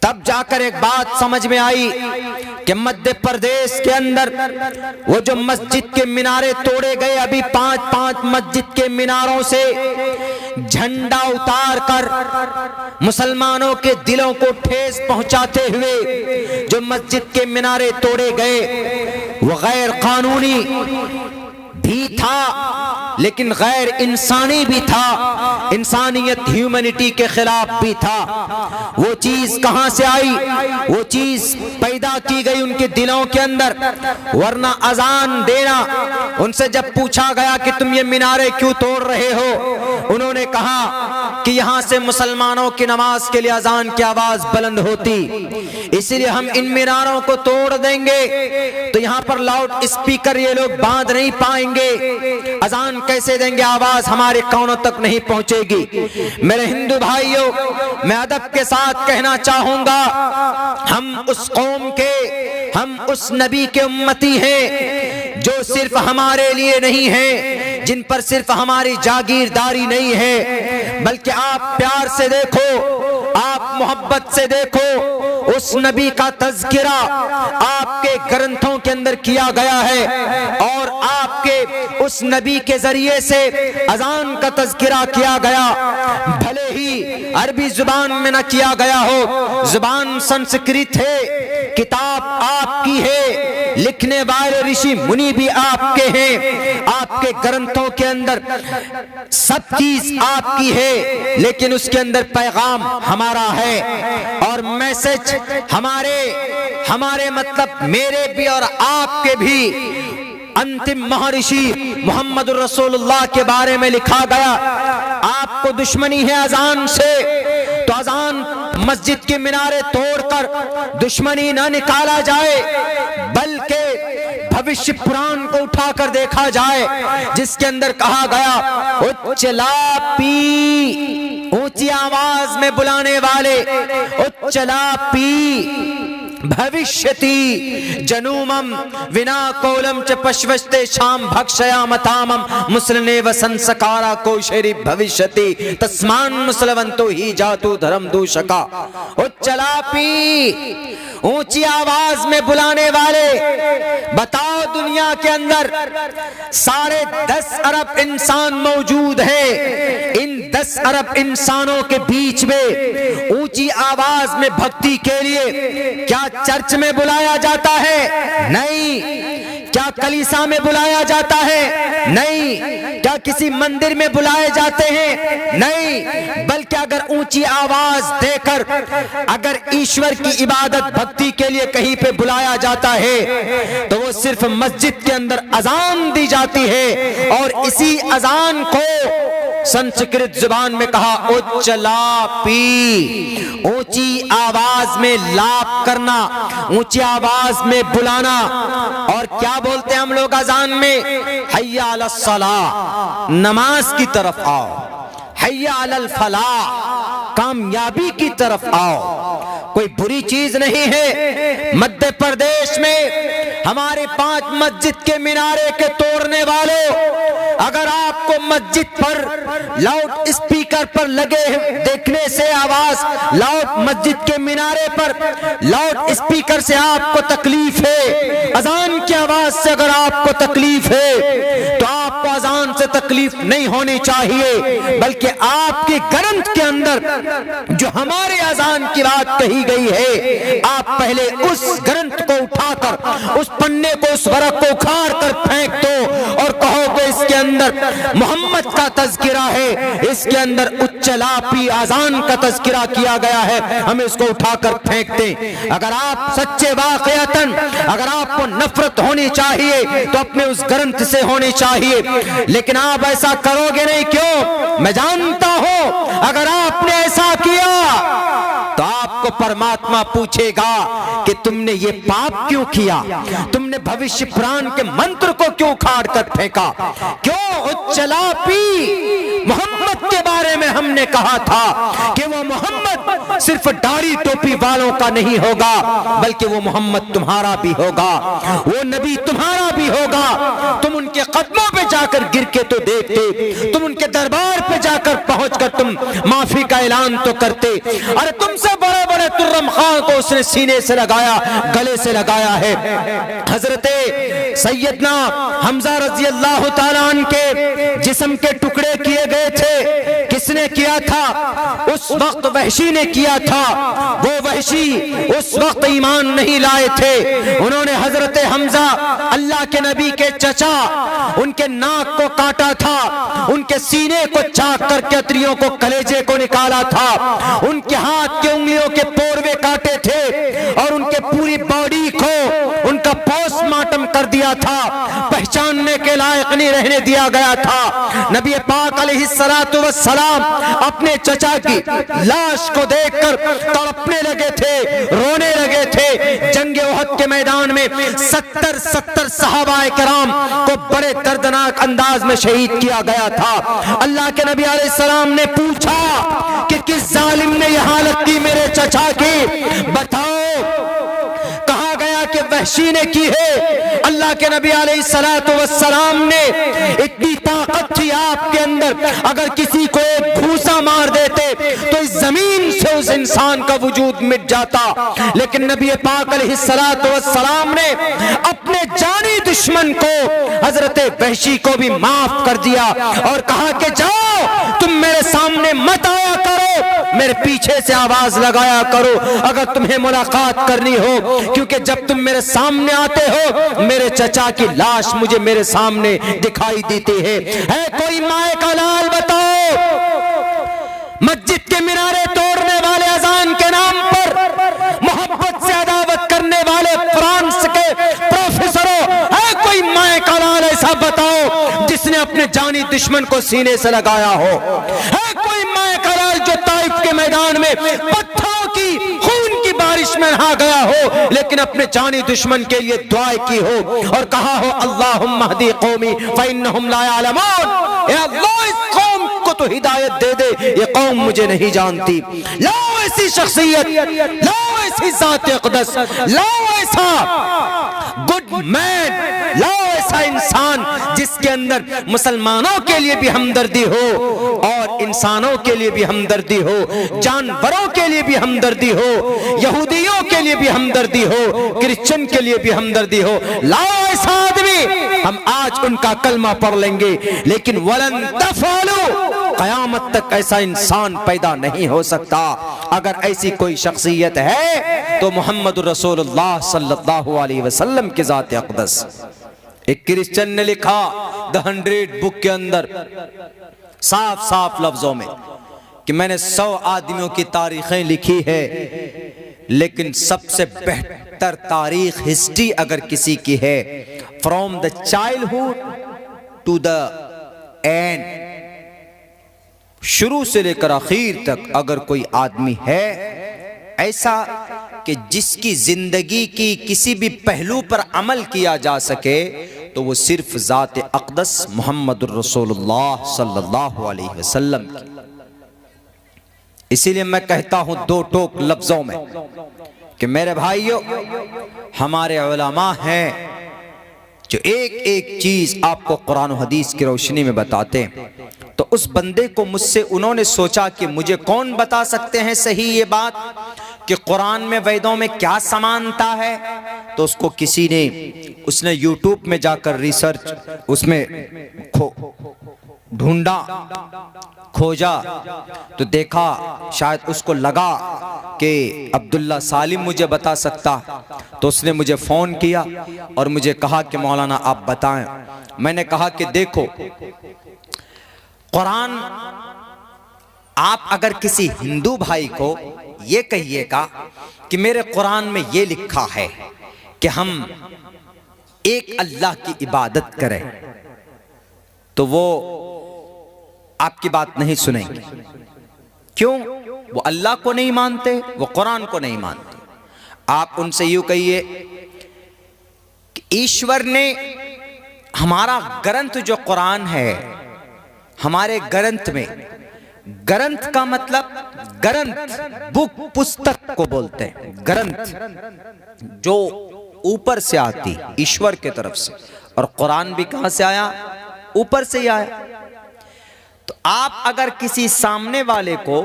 تب جا کر ایک بات سمجھ میں آئی کہ مدھیہ پردیش کے اندر وہ جو مسجد کے مینارے توڑے گئے، ابھی 5 مسجد کے میناروں سے جھنڈا اتار کر مسلمانوں کے دلوں کو ٹھیس پہنچاتے ہوئے جو مسجد کے مینارے توڑے گئے وہ غیر قانونی بھی تھا، لیکن غیر انسانی بھی تھا، انسانیت ہیومنٹی کے خلاف بھی تھا۔ وہ چیز کہاں سے آئی؟ وہ چیز پیدا کی گئی ان کے دلوں کے اندر، ورنہ اذان دینا، ان سے جب پوچھا گیا کہ تم یہ مینارے کیوں توڑ رہے ہو، انہوں نے کہا کہ یہاں سے مسلمانوں کی نماز کے لیے اذان کی آواز بلند ہوتی، اسی لیے ہم ان میناروں کو توڑ دیں گے تو یہاں پر لاؤڈ اسپیکر یہ لوگ باندھ نہیں پائیں گے، اذان کیسے دیں گے، آواز ہمارے کانوں تک نہیں پہنچے گی۔ میرے ہندو بھائیوں، میں ادب کے ساتھ کہنا چاہوں گا، ہم اس قوم کے، ہم اس نبی کے امتی ہیں جو صرف ہمارے لیے نہیں ہیں، جن پر صرف ہماری جاگیرداری نہیں ہے، بلکہ آپ پیار سے دیکھو، آپ محبت سے دیکھو، اس نبی کا تذکرہ آپ کے گرنتھوں کے اندر کیا گیا ہے، اور آپ کے اس نبی کے ذریعے سے اذان کا تذکرہ کیا گیا، بھلے ہی عربی زبان میں نہ کیا گیا ہو، زبان سنسکرت ہے، کتاب آپ کی ہے، لکھنے والے رشی منی بھی آپ کے ہیں، آپ کے گرنتھوں کے اندر سب چیز آپ کی ہے، لیکن اس کے اندر پیغام ہمارا ہے، اور میسج ہمارے مطلب میرے بھی اور آپ کے بھی انتم مہارشی محمد الرسول اللہ کے بارے میں لکھا گیا۔ آپ کو دشمنی ہے اذان سے تو اذان مسجد کے مینارے توڑ کر دشمنی نہ نکالا جائے، بلکہ بھوشیہ پران کو اٹھا کر دیکھا جائے، جس کے اندر کہا گیا اچلاپی، اونچی آواز میں بلانے والے، اچلاپی بھوشیتی جنومم ونا کولم چ پشوشتے شام بھکشیام تامم مسلنے سنسکارا کوشری بھوشیتی تسمان مسلونتو ہی جاتو دھرم دوشکا۔ اچلاپی، اونچی آواز میں بلانے والے، بتاؤ دنیا کے اندر 10.5 ارب انسان موجود ہیں، ان 10 ارب انسانوں کے بیچ میں اونچی آواز میں بھکتی کے لیے کیا چرچ میں بلایا جاتا ہے؟ نہیں۔ کیا کلیسا میں بلایا جاتا ہے؟ نہیں۔ کیا کسی مندر میں بلائے جاتے ہیں؟ نہیں، بلکہ اگر اونچی آواز دے کر اگر ایشور کی عبادت بھکتی کے لیے کہیں پہ بلایا جاتا ہے تو وہ صرف مسجد کے اندر اذان دی جاتی ہے، اور اسی اذان کو سنسکرت زبان میں کہا اچلاپی، اونچی آواز میں لاپ کرنا، اونچی آواز میں بلانا۔ اور کیا بولتے ہیں ہم لوگ اذان میں؟ حی علی الصلاۃ، نماز کی طرف آؤ، حی علی الفلاح، کامیابی کی طرف آؤ۔ کوئی بری چیز نہیں ہے مدھیہ پردیش میں ہمارے 5 مسجد کے مینارے کے توڑنے والوں، اگر آپ کو مسجد پر لاؤڈ اسپیکر پر لگے دیکھنے سے آواز، لاؤڈ مسجد کے مینارے پر لاؤڈ اسپیکر سے آپ کو تکلیف ہے، اذان کی آواز سے اگر آپ کو تکلیف ہے تو آپ کو اذان سے تکلیف نہیں ہونی چاہیے، بلکہ آپ کے گرنتھ کے اندر جو ہمارے اذان کی بات کہی گئی ہے، آپ پہلے اس گرنتھ کو اٹھا کر، اس پنے کو، اس ورق کو اکھاڑ کر پھینک دو اور کہو کہ اس کے اندر محمد کا تذکرہ ہے، اس کے اندر اچلاپی اذان کا تذکرہ کیا گیا ہے، ہم اس کو اٹھا کر پھینک دیں۔ اگر آپ سچے واقعتاً، اگر آپ کو نفرت ہونی چاہیے تو اپنے اس گرنتھ سے ہونی چاہیے، لیکن آپ ایسا کرو گے نہیں۔ کیوں؟ میں جانتا ہوں اگر آپ نے ایسا کیا تو آپ کو پرماتما پوچھے گا کہ تم نے یہ پاپ کیوں کیا، تم نے بھوشیہ پران کے منتر کو کیوں کھاڑ کر پھینکا، کیوں؟ اچلاپی، محمد کے بارے میں ہم نے کہا تھا کہ وہ محمد صرف داڑھی ٹوپی والوں کا نہیں ہوگا، بلکہ وہ محمد تمہارا بھی ہوگا، وہ نبی تمہارا بھی ہوگا۔ تم ان کے قدموں پہ جا کر گر کے تو دیکھتے، تم ان کے دربار پہ جا کر پہنچ کر تم معافی کا اعلان تو کرتے۔ ارے تم سے بڑے بڑے ترم خاں کو اس نے سینے سے لگایا، گلے سے لگایا ہے۔ حضرت سیدنا حمزہ رضی اللہ تعالیٰ عنہ کے جسم کے ٹکڑے کیے گئے تھے، کس نے کیا تھا؟ اس وقت وحشی نے کیا تھا۔ وہ وحشی اس وقت ایمان نہیں لائے تھے، انہوں نے حضرت حمزہ اللہ کے نبی کے چچا، ان کے ناک کو کاٹا تھا، ان کے سینے کو چاک کر کے اتریوں کو کلیجے کو نکالا تھا، ان کے ہاتھ کے انگلیوں کے پوروے کاٹے تھے اور ان کے پوری باڈی کو ان کا پوسٹ مارٹم کر دیا تھا، پہچاننے کے لائق نہیں رہنے دیا گیا تھا۔ نبی پاک علیہ السلام اپنے چچا کی لاش کو دیکھ کر تڑپنے لگے تھے، رونے لگے تھے۔ جنگ احد کے میدان میں 70 صحابہ کرام کو بڑے دردناک انداز میں شہید کیا گیا تھا۔ اللہ کے نبی علیہ السلام نے پوچھا کہ کس ظالم نے یہ حالت کی میرے چچا کی؟ بتاؤ۔ کہا گیا کہ وحشی نے کی ہے۔ اللہ کے نبی علیہ السلام نے اتنی طاقت تھی آپ کے اندر، اگر کسی کو ایک گھوسا مار دیتے تو اس زمین سے اس انسان کا وجود مٹ جاتا، لیکن نبی پاک علیہ السلام نے اپنے جانی دشمن کو حضرت وحشی کو بھی معاف کر دیا اور کہا کہ جاؤ تم میرے سامنے مت آیا کرو، میرے پیچھے سے آواز لگایا کرو اگر تمہیں ملاقات کرنی ہو، کیونکہ جب تم میرے سامنے آتے ہو میرے چچا کی لاش مجھے میرے سامنے دکھائی دیتی ہے۔ کوئی مائے کا لال بتاؤ، مسجد کے مینارے توڑنے والے اذان کے نام پر محبت سے عداوت کرنے والے فرانس کے پروفیسروں، ہے کوئی مائے کا لال ایسا بتاؤ جس نے اپنے جانی دشمن کو سینے سے لگایا ہو؟ ہے کوئی مائے کا لال جو طائف کے میدان میں پتھروں کی خون کی بارش میں نہا گیا ہو لیکن اپنے جانی دشمن کے لیے دعائیں کی ہو اور کہا ہو اللہم اہدی قومی فإنہم لا یعلمون، اے اللہ اس قوم کو تو ہدایت دے دے، یہ قوم مجھے نہیں جانتی۔ لاؤ ایسی شخصیت، لاؤ ایسی ذات اقدس، لاؤ ایسا گڈ مین، لاؤ ایسا انسان جس کے اندر مسلمانوں کے لیے بھی ہمدردی ہو اور انسانوں کے لیے بھی ہمدردی ہو، جانوروں کے لیے بھی ہمدردی ہو، یہودیوں کے لیے بھی ہمدردی ہو، کرسچن کے لیے بھی ہمدردی ہو۔ لاؤ ایسا آدمی، ہم آج ان کا کلمہ پڑھ لیں گے، لیکن ولن تفعلوا، قیامت تک ایسا انسان پیدا نہیں ہو سکتا۔ اگر ایسی کوئی شخصیت ہے تو محمد رسول اللہ صلی اللہ علیہ وسلم کی ذات اقدس۔ ایک کرسچن نے لکھا The 100 بک کے اندر صاف لفظوں میں کہ میں نے 100 آدمیوں کی تاریخیں لکھی ہے، لیکن سب سے بہتر تاریخ ہسٹری اگر کسی کی ہے، from the childhood to the end, شروع سے لے کر آخر تک اگر کوئی آدمی ہے ایسا کہ جس کی زندگی کی کسی بھی پہلو پر عمل کیا جا سکے تو وہ صرف ذات اقدس محمد الرسول اللہ صلی اللہ علیہ وسلم کی۔ اسی لیے میں کہتا ہوں دو ٹوک لفظوں میں کہ میرے بھائیو، ہمارے علماء ہیں جو ایک ایک چیز آپ کو قرآن و حدیث کی روشنی میں بتاتے ہیں، تو اس بندے کو مجھ سے انہوں نے سوچا کہ مجھے کون بتا سکتے ہیں صحیح یہ بات کہ قرآن میں ویدوں میں کیا سمانتا ہے، تو اس کو کسی نے، اس نے یوٹیوب میں جا کر ریسرچ اس میں ڈھونڈا، کھوجا تو دیکھا، شاید اس کو لگا کہ عبداللہ سالم مجھے بتا سکتا، تو اس نے مجھے فون کیا اور مجھے کہا کہ مولانا آپ بتائیں۔ میں نے کہا کہ دیکھو، قرآن آپ اگر کسی ہندو بھائی کو یہ کہیے گا کہ میرے قرآن میں یہ لکھا ہے کہ ہم ایک اللہ کی عبادت کریں، تو وہ آپ کی بات نہیں سنیں گے۔ کیوں؟ وہ اللہ کو نہیں مانتے، وہ قرآن کو نہیں مانتے۔ آپ ان سے یوں کہیے کہ ایشور نے ہمارا گرنتھ جو قرآن ہے، ہمارے گرنتھ میں، گرنتھ کا مطلب گرنتھ بک پستک کو بولتے ہیں، گرنتھ جو اوپر سے آتی ایشور کے طرف سے، اور قرآن بھی کہاں سے آیا؟ اوپر سے ہی آیا۔ تو آپ اگر کسی سامنے والے کو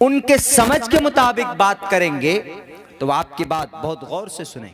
ان کے سمجھ کے مطابق بات کریں گے تو آپ کی بات بہت غور سے سنیں۔